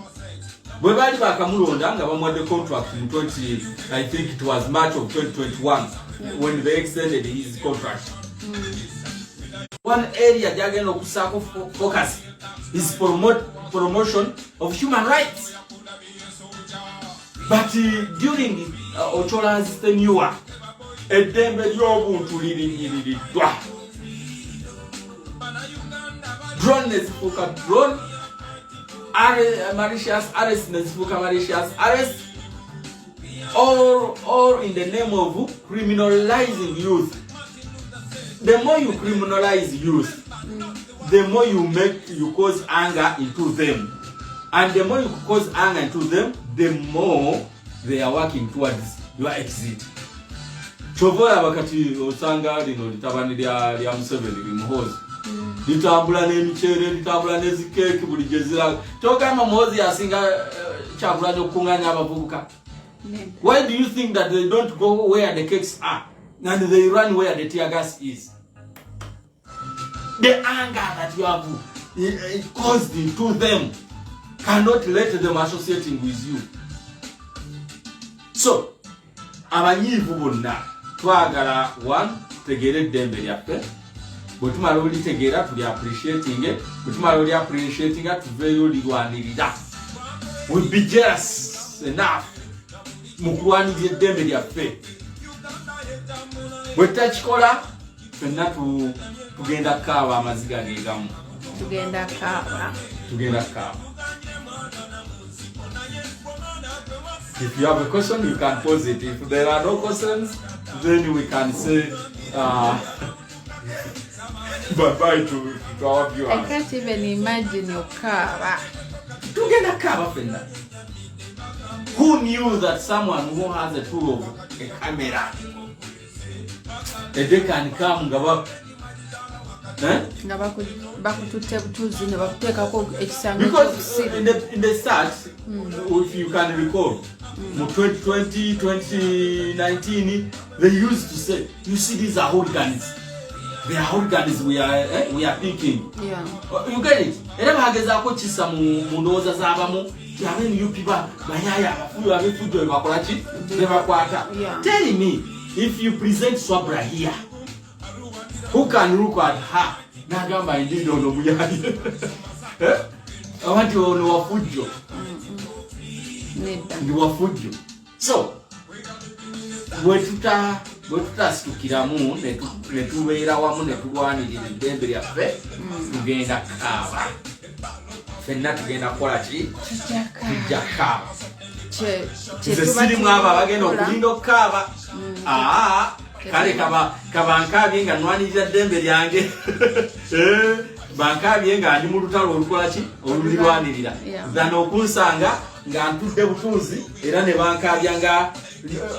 Bwe bali bakamulonda nga bamuwadde contract in 20, I think it was March of 2021 when they extended his contract. One area gyagenda okusaako focus is promotion of human rights. But during Ochola's tenure, eddembe ly'obuntu lirinnyirirddwa. Drone nezifuuka drone, malicious arrest nezifuuka malicious arrest, all in the name of criminalizing youth. The more you criminalize youth, the more you cause anger into them. And the more you cause anger to them, the more they are working towards your exit. Chovoya wakati osanga lino litabani lya Museveni limuhozi. Litambula n'emichere, litambula n'ezikeeki buli gyezira. Togamba Muhoozi asinga Kyagulanyi okunganya abavubuka. Why do you think that they don't go where the cakes are and they run where the tear gas is? The anger that you have caused into them cannot let them associating with you. So, abanyiivu bonna twagala one tegere Ntebe Yafe. But tumala olitegeera tuli appreciating it. But tumala oli appreciating it tuveeyo lirwanirira. We'll be jealous enough mukulwanirira Ntebe Yafe. Bwe tutakikola ffenna tugenda kaaba amaziga geegamu. Tugenda kaaba. If you have a question, you can pose it. If there are no questions, then we can say bye-bye to our viewers. I can't even imagine your kaaba. Tugenda kaaba ffenna. Who knew that someone who has a tool of a camera, they can come because in the start, if you can recall, 2020, 2019, they used to say, you see, these are hooligans. They are hooligans, we are thinking. Yeah. You get it? You people, telling me, if you present Swabra here, who can look at her? Nagamba indeed Ono Bobi. I want to know Fujo. So, wetuta stukiramu netubeera wamu netulwanirira Ntebe Yafe tugenda kaaba. Ffenna tugenda kukola ki? Tujja kaaba. Sirimu abo abagenda okulinda okukaaba. Kale kabankabye nga nwanirira ddembe lyange. Bankabye nga ndi mu lutalo olukola ki? Olulirwanirira. Zana okunsanga nga ntudde butuuzi era ne bankabya nga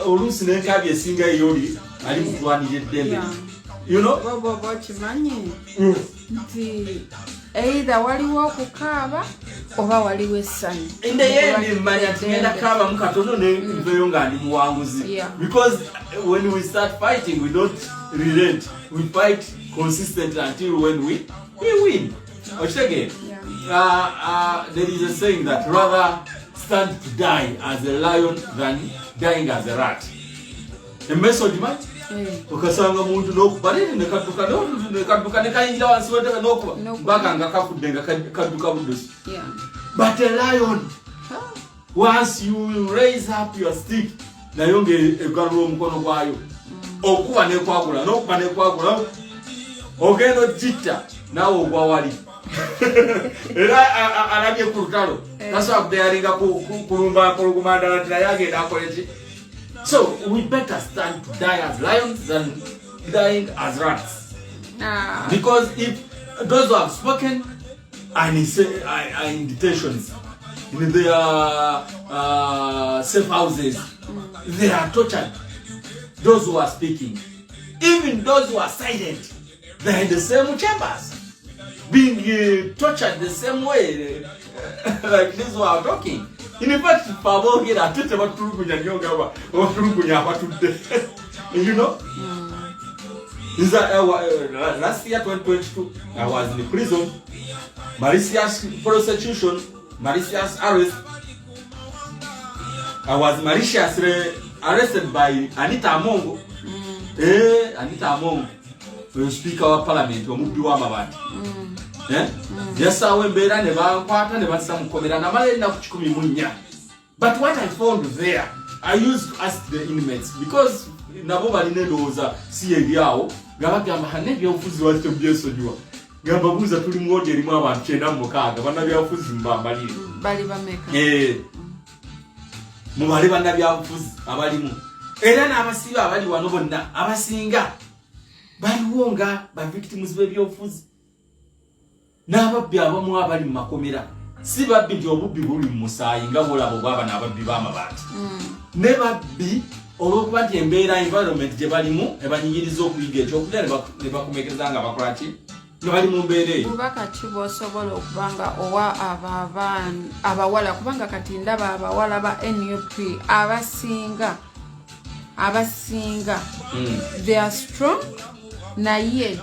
oluusi n'enkabye esinga eyoli ali mu kulwanirira eddembe. You know? Kimanyi nti either waliwo okukaaba oba waliwo essanyu. In the end, manya tugenda kaaba mu katono ne nveeyo nga ndi muwanguzi. Because when we start fighting, we don't relent. We fight consistently until when we win. There is a saying that rather stand to die as a lion than dying as a rat. A message, man? Ukasanga muntu n'okubalira nekadduka nekayingira wansi w'entebe n'okuba mpaka nga kafudde nga kadduka buddusi. But a lion, once you raise up your stick, naye ng'egalula omukono gwayo okuba n'ekwagula n'okuba n'ekwagula ogenda ogitta naawe ogwa wali. Era alabye ku lutalo tasobola kudeyalinga kulumba mpologomanda nti naye agenda akole ki. So we better stand to die as lions than dying as rats. Because if those who have spoken are in detentions, in their safe houses, they are tortured. Those who are speaking, even those who are silent, they are in the same chambers, being tortured the same way, like these who are talking. In fact, you know? Last year, 2022, I was in prison. Malicious prosecution, malicious arrest. I was maliciously arrested by Anita Amongo. Anita Amongo, the Speaker of Parliament, yes, I went better never part never some comedy and I'm enough to come. But what I found there, I used to ask the inmates because nobody knows see a yao, Gabagam Hanebi of Fuzi was to be a soju. Gababuza to more Jerima and Chena Moka, Gavana Fuzimba, Baliba Meka. Mumariba Nabia Fuz, Abalimu. Ellen Abasiva, Abaliwanobona, Abasinga, Baliwonga, by victims baby of Fuz. Naba byaba mu abali makomera si babbi nti obubbi buli mu musaayi nga bwolaba obwaba n'ababbi b'amabaati ne babbi olw'okuba nti embeera environment gye balimu ebanyigiriza okuyiga ekyokulya ne bakumekereza nga bakola ki nga bali mu mbeera eyo. Bubaka ki bw'osobola okuba nga owa abawala kubanga kati ndaba abawala ba NUP abasinga they are strong naye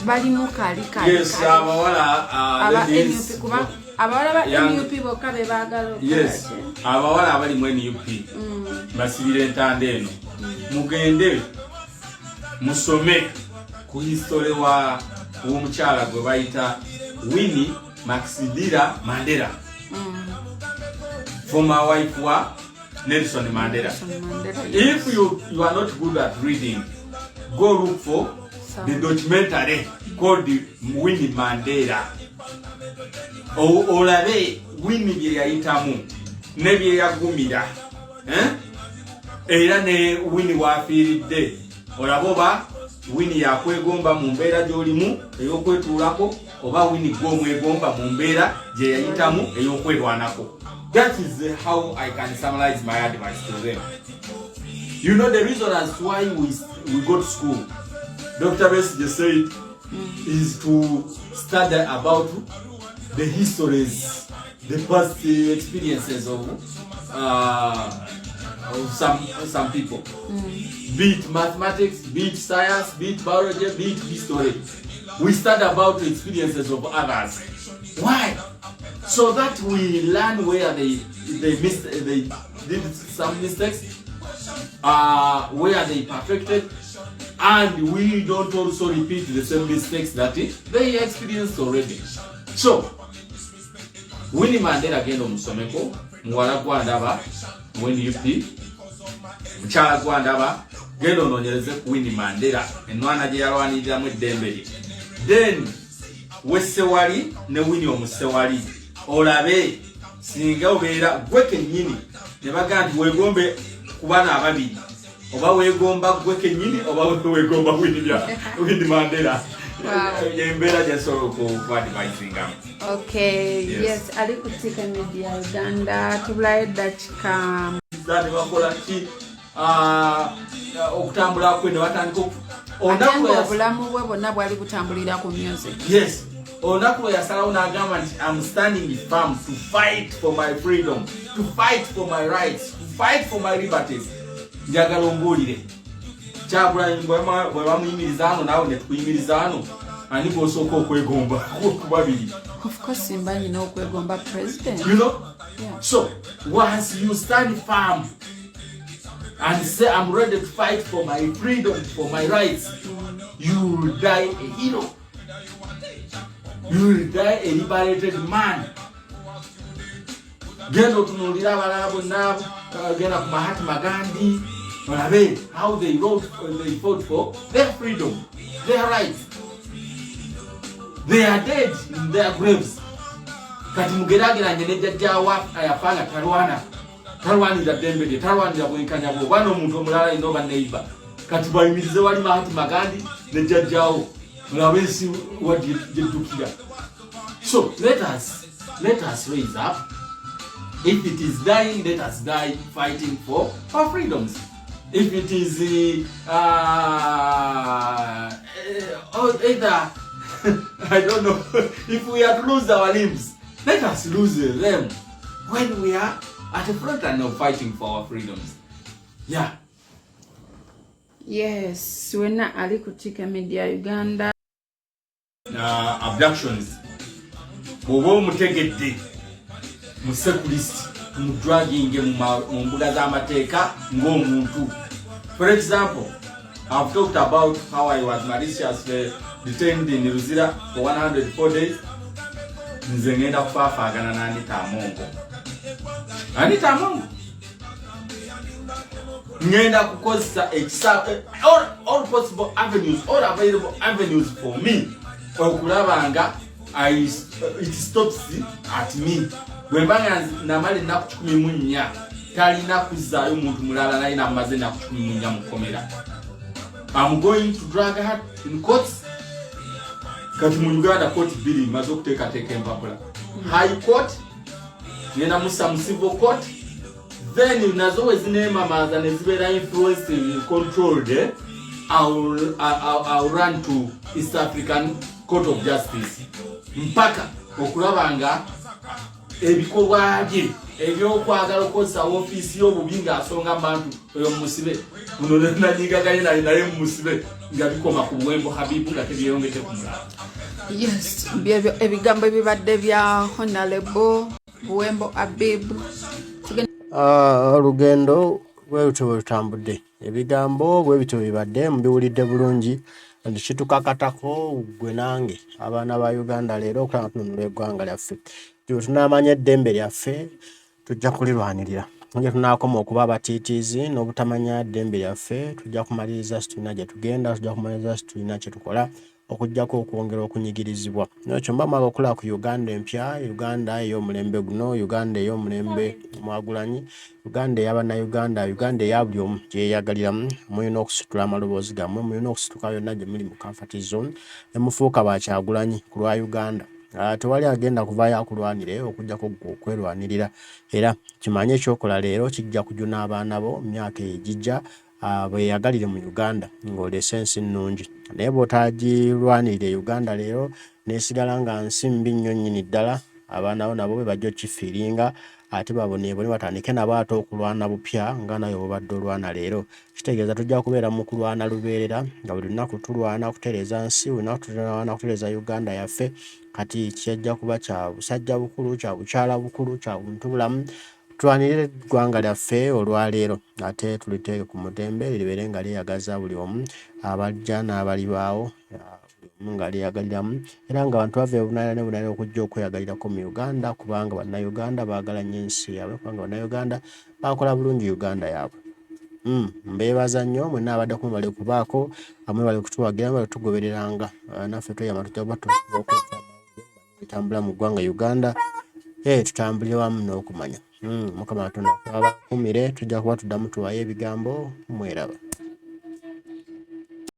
bali mu kali yes abawala NUP kuba abawala ba NUP bokka be baagala yes abawala abali mu NUP basibira entanda eno mugende musome ku history w'omukyala gwe bayita Winnie Maxidira Mandela former wife wa Nelson Mandela. If you are not good at reading, go look for the documentary called Winnie Mandela. Olabe Winnie bye yayitamu ne bye yagumira era ne Winnie wafiiridde olaboba Winnie yakwegomba mu mbeera gy'olimu ey'okwetuulako oba Winnie gw'omwegomba mu mbeera gye yayitamu ey'okwerwanako. That is how I can summarize my advice to them. You know the reason as why we go to school, Dr. Bess just said, is to study about the histories, the past experiences of some people. Be it mathematics, be it science, be it biology, be it history. We study about the experiences of others. Why? So that we learn where they did some mistakes, where they perfected, and we don't also repeat the same mistakes that they experienced already. So, Winnie Mandela gendo musomeko, muwala gwandaba, Winnie UP, mchala gwandaba, gendo nonyeleze ku Winnie Mandela, enwana gye yalwaniriramu eddembe lye. Then, wessewali ne Winnie omusewali. Olabe singa obeera gwe kennyini ne baga nti weegombe ku bana ababiri oba weegomba gwe kennyini oba weegomba Winnie Mandela. Embeera gyensobola okuadvisingamu. Okay, yes, ali ku Tika Media Uganda tubulayo eddakiika ne bakola ki okutambula kwe ne batandika obulamu bwe bwonna bwali butambulira ku music. Yes. Onakulo yasalawo n'agamba nti I'm standing firm to fight for my freedom, to fight for my rights, to fight for my liberties. Njagala ombuulire Kyagulanyi bwe bamuyimiriza ano naawe ne tukuyimiriza ano ani bw'osooka okwegomba ku babiri. Of course simba nyina okwegomba president. You know? Yeah. So once you stand firm and say I'm ready to fight for my freedom, for my rights, you will die a hero. You will die a liberated man. Genda otunuulira abalala bonna genda ku Mahatma Gandhi olabe how they fought for their freedom, their rights. They are dead in their graves. Kati mugeraageranye ne jjajjaawa ayafanga talwanira ddembe lye, talwanira bwenkanya bwo. Bwana omuntu omulala ino banneiba kati bayimirize wali Mahatma Gandhi ne jjajjaawo mulabe ensi wagyeddukira. So let us raise up. If it is dying, let us die fighting for our freedoms. If it is either I don't know, if we are to lose our limbs, let us lose them when we are at the front line of fighting for our freedoms. Yeah. Yes, wena ali ku Tika Media Uganda. Abductions. Bw'oba omutegedde mu sekulist mu dragging mu mbuga z'amateeka ng'omuntu. For example, I've talked about how I was maliciously detained in Ruzira for 104 days. Nze ngenda kufaafagana na Anita Amongo. Ngenda kukozesa all possible avenues, all available avenues for me. Okulabanga it stops at me. Bwembanga namali naku 14 talina kuzaayo omuntu mulala naye namaze naku 14 mukomera. I'm going to drag her in courts kati mu Uganda court bili maze okuteekateeka empapula high court ngenda musa mu civil court then nazo wezineemamaza ne zibeera influencing controlled I'll run to East African Court of Justice mpaka okulaba nga ebikolwa bye ebyokwagala okukozesa ofiisi y'obubi ng'asonga abantu oyo musibe muno nanyigaganye naye musibe nga bikoma ku Buwembo Habibu nga tebyeyongete ku mulala. Yes, ebigambo ebibadde bya Honorable Buwembo Habibu. Olugendo bwe lutambudde ebigambo bwe bityo bibadde mbiwulidde bulungi kitukakatako gwe nange abaana ba Uganda leero okulaba tununula eggwanga lyaffe tunamanya eddembe lyaffe tujja kulirwanirira nje tunaakoma okuba abatiitiizi n'obutamanya ddembe lyaffe tujja kumaliriza situlina gye tugenda tujja kumaliriza situlina kye tukola okujjako okwongera okunyigirizibwa nekyo mbamala okulaba ku Uganda empya Uganda ey'omulembe guno Uganda ey'omulembe Mwagulanyi Uganda ey'Abannayuganda Uganda eya buli omu gyeyagaliramu mulina okusitula amaloboozi gammwe mulina okusituka yonna gye muli mu comfort zone ne mufuuka Bakyagulanyi ku lwa Uganda. Tewali agenda kuvaayo akulwanire okujjako okwerwanirira era kimanye ekyokola leero kijja kujuna abaana bo myaka egijja beyagalire mu Uganda ng'olese ensi nnungi naye bw'otagirwanirire Uganda leero neesigala nga nsi mbi nnyo nnyini ddala abaana bo nabo be bajja okkifiiringa ate baboneebone batandike nabo ate okulwana bupya nga nayo bw'obadde olwana leero kitegeeza tujja kubeera mu kulwana lubeerera nga buli lunaku tulwana kutereeza nsi buli lunaku tulwana kutereeza Uganda yaffe kati kijja kuba kya busajja bukulu kya bukyala bukulu kya buntu bulamu tulwanirire eggwanga lyaffe olwaleero ate tuliteeke ku mutembe libeere nga lyeyagaza buli omu abajja n'abalibaawo nga lyeyagaliramu era nga abantu bava ebunaayira ne bunaayira okujja okweyagalirako mu Uganda kubanga bannayuganda baagala nnyo ensi yaabwe kubanga bannayuganda bakola bulungi Uganda yaabwe. Mbeebaza nnyo mwenna abadde kumubale kubaako amwe bali kutuwagira bali tugobereranga naffe tweyama tutaba tutambula mu ggwanga Uganda tutambulire wamu n'okumanya Mukama Katonda abakumire tujja kuba tuddamu tuwayo ebigambo mweraba.